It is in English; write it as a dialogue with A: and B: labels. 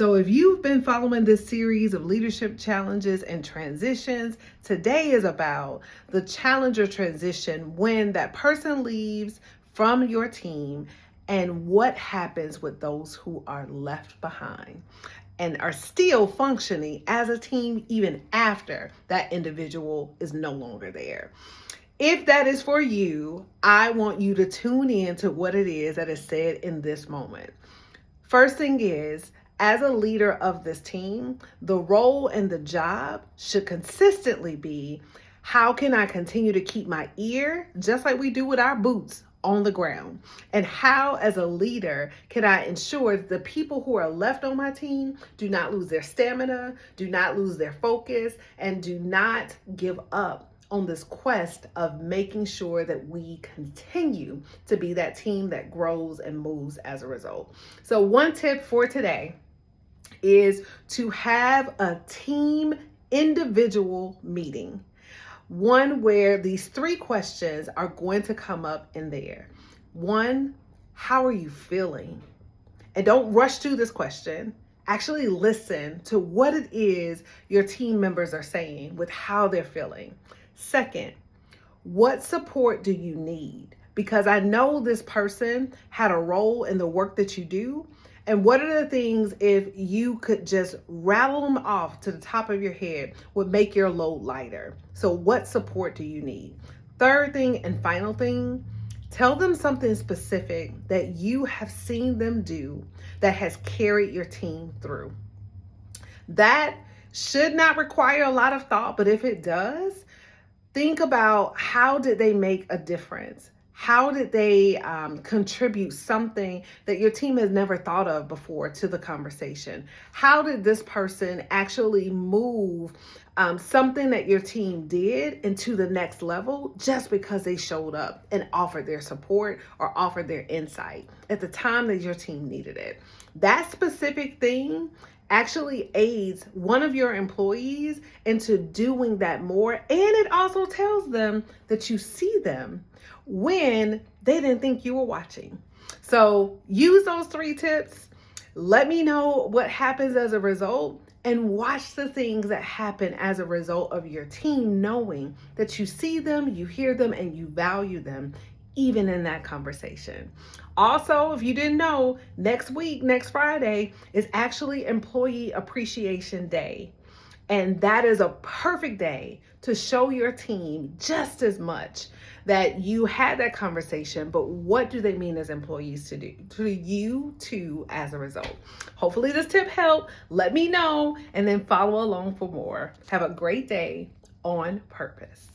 A: So if you've been following this series of leadership challenges and transitions, today is about the challenger transition when that person leaves from your team and what happens with those who are left behind and are still functioning as a team even after that individual is no longer there. If that is for you, I want you to tune in to what it is that is said in this moment. First thing is, as a leader of this team, the role and the job should consistently be, how can I continue to keep my ear, just like we do with our boots, on the ground? And how, as a leader, can I ensure that the people who are left on my team do not lose their stamina, do not lose their focus, and do not give up on this quest of making sure that we continue to be that team that grows and moves as a result. So one tip for today is to have a team individual meeting. One where these 3 questions are going to come up in there. 1, how are you feeling? And don't rush through this question. Actually listen to what it is your team members are saying with how they're feeling. 2nd, what support do you need? Because I know this person had a role in the work that you do. And what are the things, if you could just rattle them off to the top of your head, would make your load lighter? So what support do you need? 3rd thing and final thing, tell them something specific that you have seen them do that has carried your team through. That should not require a lot of thought, but if it does, think about, how did they make a difference? How did they contribute something that your team has never thought of before to the conversation? How did this person actually move something that your team did into the next level just because they showed up and offered their support or offered their insight at the time that your team needed it? That specific thing actually aids one of your employees into doing that more. And it also tells them that you see them when they didn't think you were watching. So use those 3 tips. Let me know what happens as a result, and watch the things that happen as a result of your team knowing that you see them, you hear them, and you value them, even in that conversation. Also, if you didn't know, next week, next Friday, is actually Employee Appreciation Day. And that is a perfect day to show your team just as much that you had that conversation, but what do they mean as employees to do to you too as a result? Hopefully this tip helped. Let me know and then follow along for more. Have a great day on purpose.